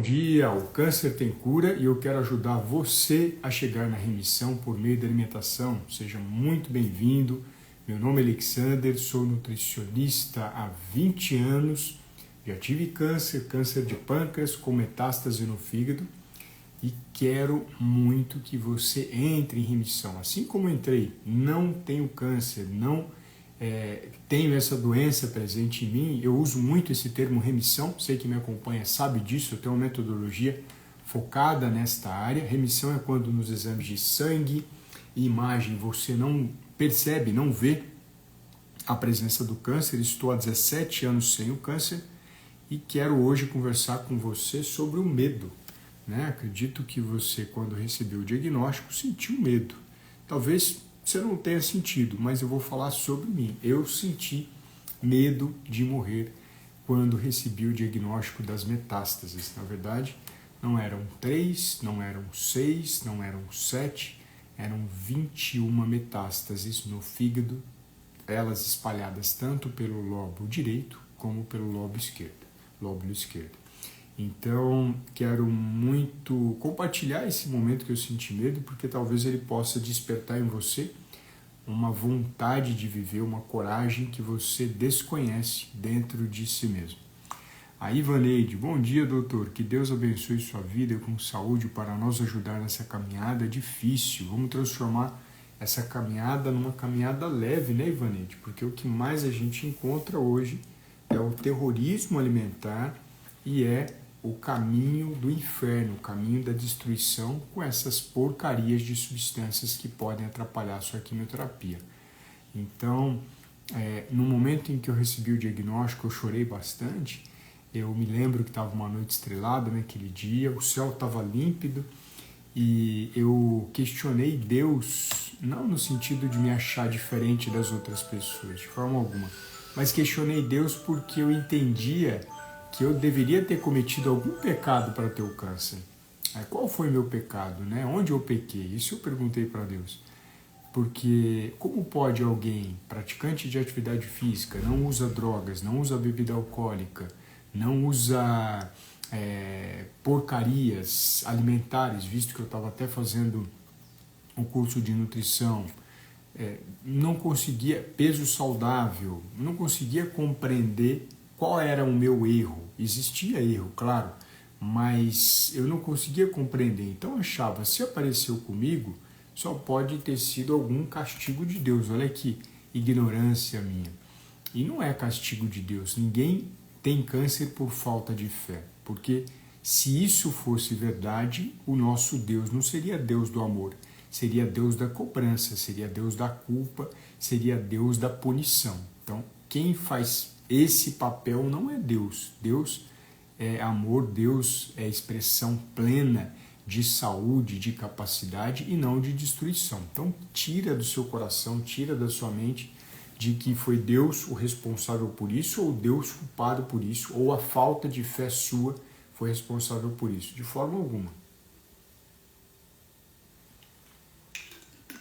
Bom dia, o câncer tem cura e eu quero ajudar você a chegar na remissão por meio da alimentação. Seja muito bem-vindo. Meu nome é Alexander, sou nutricionista há 20 anos. Já tive câncer de pâncreas com metástase no fígado e quero muito que você entre em remissão. Assim como eu entrei, não tenho câncer, não tenho essa doença presente em mim, eu uso muito esse termo remissão, sei que me acompanha sabe disso, eu tenho uma metodologia focada nesta área. Remissão é quando nos exames de sangue e imagem você não percebe, não vê a presença do câncer. Estou há 17 anos sem o câncer e quero hoje conversar com você sobre o medo. Acredito que você, quando recebeu o diagnóstico, sentiu medo. Talvez você não tenha sentido, mas eu vou falar sobre mim. Eu senti medo de morrer quando recebi o diagnóstico das metástases. Na verdade, não eram 3, não eram 6, não eram 7, eram 21 metástases no fígado, elas espalhadas tanto pelo lobo direito como pelo lóbulo esquerdo. Então, quero muito compartilhar esse momento que eu senti medo, porque talvez ele possa despertar em você uma vontade de viver, uma coragem que você desconhece dentro de si mesmo. A Ivaneide, bom dia, doutor. Que Deus abençoe sua vida com saúde para nos ajudar nessa caminhada difícil. Vamos transformar essa caminhada numa caminhada leve, né, Ivaneide? Porque o que mais a gente encontra hoje é o terrorismo alimentar e é o caminho do inferno, o caminho da destruição com essas porcarias de substâncias que podem atrapalhar a sua quimioterapia. Então, no momento em que eu recebi o diagnóstico, eu chorei bastante. Eu me lembro que estava uma noite estrelada naquele dia, o céu estava límpido e eu questionei Deus, não no sentido de me achar diferente das outras pessoas, de forma alguma, mas questionei Deus porque eu entendia que eu deveria ter cometido algum pecado para ter o câncer. Qual foi meu pecado? Onde eu pequei? Isso eu perguntei para Deus. Porque como pode alguém, praticante de atividade física, não usa drogas, não usa bebida alcoólica, não usa porcarias alimentares, visto que eu estava até fazendo um curso de nutrição, não conseguia, peso saudável, não conseguia compreender qual era o meu erro. Existia erro, claro, mas eu não conseguia compreender. Então eu achava, se apareceu comigo, só pode ter sido algum castigo de Deus. Olha que ignorância minha. E não é castigo de Deus. Ninguém tem câncer por falta de fé. Porque se isso fosse verdade, o nosso Deus não seria Deus do amor. Seria Deus da cobrança, seria Deus da culpa, seria Deus da punição. Então, quem faz esse papel não é Deus. Deus é amor, Deus é expressão plena de saúde, de capacidade e não de destruição. Então tira do seu coração, tira da sua mente de que foi Deus o responsável por isso, ou Deus culpado por isso, ou a falta de fé sua foi responsável por isso. De forma alguma.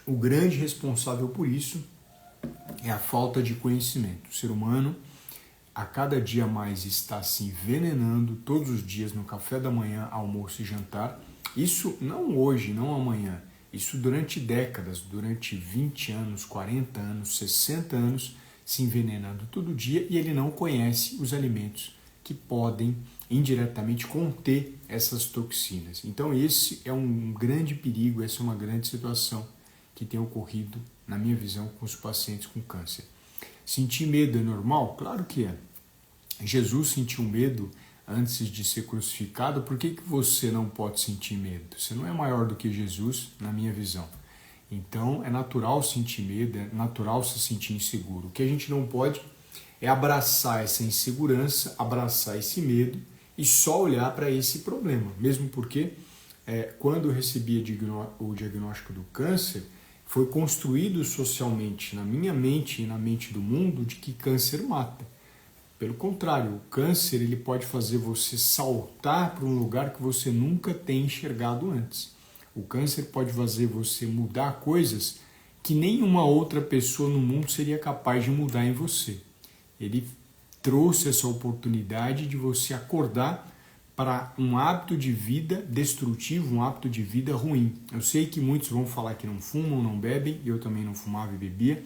O grande responsável por isso é a falta de conhecimento. O ser humano a cada dia mais está se envenenando todos os dias no café da manhã, almoço e jantar. Isso não hoje, não amanhã. Isso durante décadas, durante 20 anos, 40 anos, 60 anos, se envenenando todo dia e ele não conhece os alimentos que podem indiretamente conter essas toxinas. Então esse é um grande perigo, essa é uma grande situação que tem ocorrido, na minha visão, com os pacientes com câncer. Sentir medo é normal? Claro que é. Jesus sentiu medo antes de ser crucificado. Por que você não pode sentir medo? Você não é maior do que Jesus, na minha visão. Então, é natural sentir medo, é natural se sentir inseguro. O que a gente não pode é abraçar essa insegurança, abraçar esse medo e só olhar para esse problema. Mesmo porque, quando eu recebi o diagnóstico do câncer, foi construído socialmente, na minha mente e na mente do mundo, de que câncer mata. Pelo contrário, o câncer ele pode fazer você saltar para um lugar que você nunca tem enxergado antes. O câncer pode fazer você mudar coisas que nenhuma outra pessoa no mundo seria capaz de mudar em você. Ele trouxe essa oportunidade de você acordar para um hábito de vida destrutivo, um hábito de vida ruim. Eu sei que muitos vão falar que não fumam, não bebem, eu também não fumava e bebia.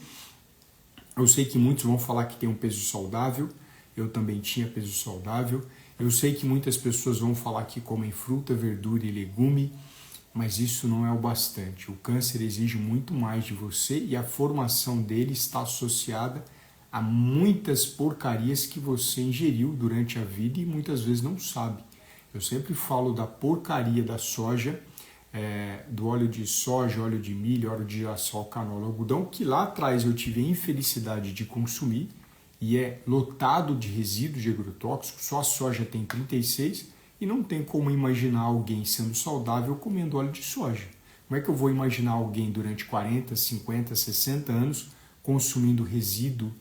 Eu sei que muitos vão falar que tem um peso saudável, eu também tinha peso saudável. Eu sei que muitas pessoas vão falar que comem fruta, verdura e legume, mas isso não é o bastante. O câncer exige muito mais de você e a formação dele está associada a muitas porcarias que você ingeriu durante a vida e muitas vezes não sabe. Eu sempre falo da porcaria da soja, do óleo de soja, óleo de milho, óleo de girassol, canola, algodão, que lá atrás eu tive a infelicidade de consumir e é lotado de resíduos de agrotóxicos, só a soja tem 36 e não tem como imaginar alguém sendo saudável comendo óleo de soja. Como é que eu vou imaginar alguém durante 40, 50, 60 anos consumindo resíduo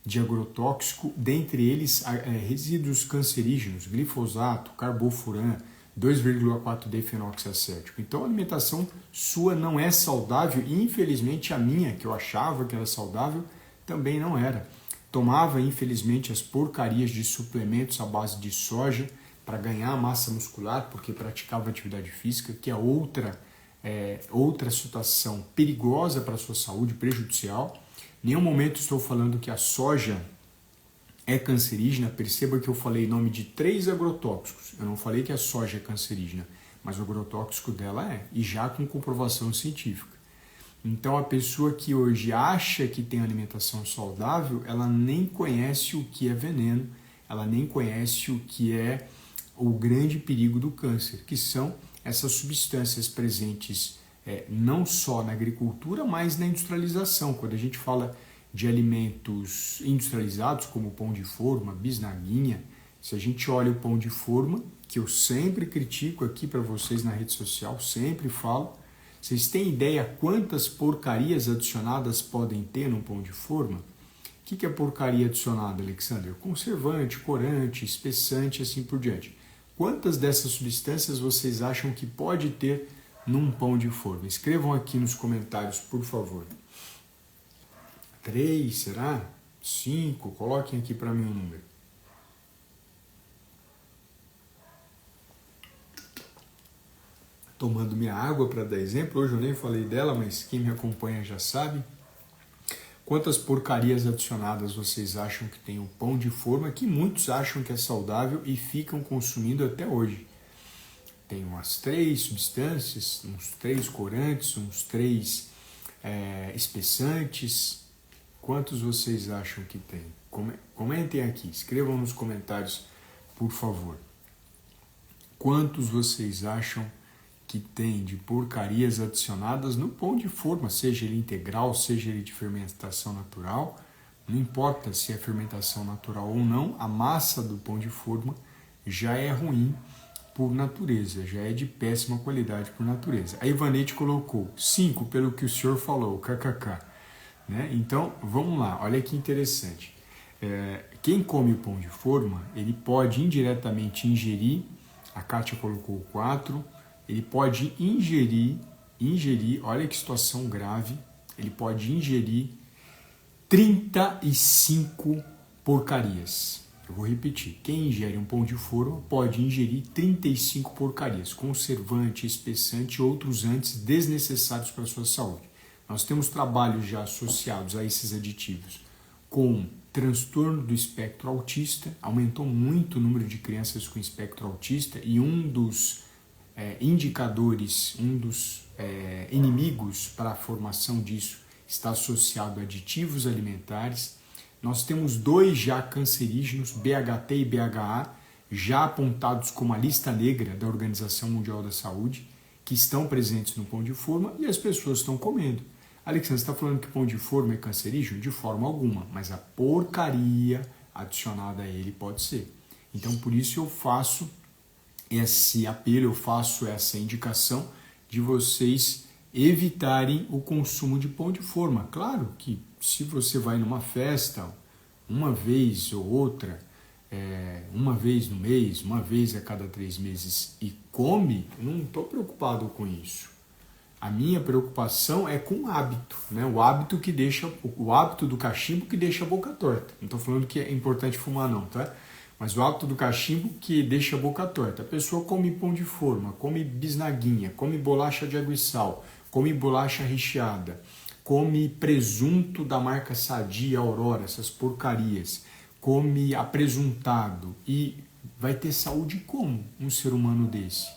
de agrotóxico, dentre eles resíduos cancerígenos, glifosato, carbofuran, 2,4-D-fenoxiacético. Então a alimentação sua não é saudável e infelizmente a minha, que eu achava que era saudável, também não era. Tomava infelizmente as porcarias de suplementos à base de soja para ganhar massa muscular, porque praticava atividade física, que é outra situação perigosa para a sua saúde, prejudicial. Em nenhum momento estou falando que a soja é cancerígena. Perceba que eu falei em nome de 3 agrotóxicos. Eu não falei que a soja é cancerígena, mas o agrotóxico dela é, e já com comprovação científica. Então a pessoa que hoje acha que tem alimentação saudável, ela nem conhece o que é veneno, ela nem conhece o que é o grande perigo do câncer, que são essas substâncias presentes não só na agricultura, mas na industrialização. Quando a gente fala de alimentos industrializados, como o pão de forma, bisnaguinha, se a gente olha o pão de forma, que eu sempre critico aqui para vocês na rede social, sempre falo, vocês têm ideia quantas porcarias adicionadas podem ter no pão de forma? O que é porcaria adicionada, Alexander? Conservante, corante, espessante, assim por diante. Quantas dessas substâncias vocês acham que pode ter num pão de forma? Escrevam aqui nos comentários, por favor. 3, será? 5? Coloquem aqui para mim o número. Tomando minha água para dar exemplo. Hoje eu nem falei dela, mas quem me acompanha já sabe. Quantas porcarias adicionadas vocês acham que tem o pão de forma, que muitos acham que é saudável e ficam consumindo até hoje? Tem umas 3 substâncias, uns 3 corantes, uns 3 espessantes. Quantos vocês acham que tem? Comentem aqui, escrevam nos comentários, por favor. Quantos vocês acham que tem de porcarias adicionadas no pão de forma, seja ele integral, seja ele de fermentação natural? Não importa se é fermentação natural ou não, a massa do pão de forma já é ruim por natureza, já é de péssima qualidade por natureza. A Ivanete colocou 5 pelo que o senhor falou, kkk. Né? Então, vamos lá, olha que interessante. Quem come o pão de forma, ele pode indiretamente ingerir, a Kátia colocou 4, ele pode ingerir, olha que situação grave, ele pode ingerir 35 porcarias. Eu vou repetir, quem ingere um pão de forma pode ingerir 35 porcarias, conservante, espessante e outros antes desnecessários para a sua saúde. Nós temos trabalhos já associados a esses aditivos com transtorno do espectro autista, aumentou muito o número de crianças com espectro autista e um dos indicadores, um dos inimigos para a formação disso está associado a aditivos alimentares. Nós temos 2 já cancerígenos, BHT e BHA, já apontados como a lista negra da Organização Mundial da Saúde, que estão presentes no pão de forma e as pessoas estão comendo. Alexandre, você está falando que pão de forma é cancerígeno? De forma alguma, mas a porcaria adicionada a ele pode ser. Então, por isso eu faço esse apelo, eu faço essa indicação de vocês evitarem o consumo de pão de forma. Claro que se você vai numa festa, uma vez ou outra, uma vez no mês, uma vez a cada 3 meses e come, eu não estou preocupado com isso. A minha preocupação é com o hábito, né? O hábito do cachimbo que deixa a boca torta. Não estou falando que é importante fumar não, tá? Mas o hábito do cachimbo que deixa a boca torta. A pessoa come pão de forma, come bisnaguinha, come bolacha de água e sal, come bolacha recheada, come presunto da marca Sadia, Aurora, essas porcarias, come apresuntado e vai ter saúde como um ser humano desse?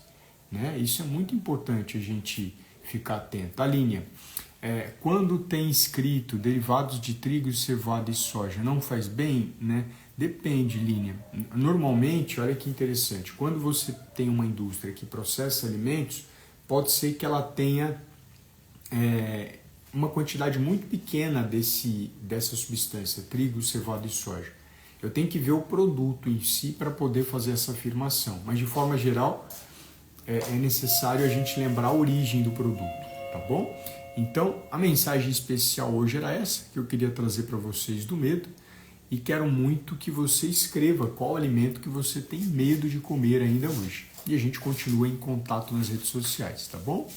Né? Isso é muito importante a gente ficar atento. A linha, quando tem escrito derivados de trigo, cevada e soja, não faz bem, né? Depende, linha. Normalmente, olha que interessante, quando você tem uma indústria que processa alimentos, pode ser que ela tenha uma quantidade muito pequena dessa substância, trigo, cevada e soja. Eu tenho que ver o produto em si para poder fazer essa afirmação, mas de forma geral é necessário a gente lembrar a origem do produto, tá bom? Então, a mensagem especial hoje era essa, que eu queria trazer para vocês do medo, e quero muito que você escreva qual alimento que você tem medo de comer ainda hoje. E a gente continua em contato nas redes sociais, tá bom?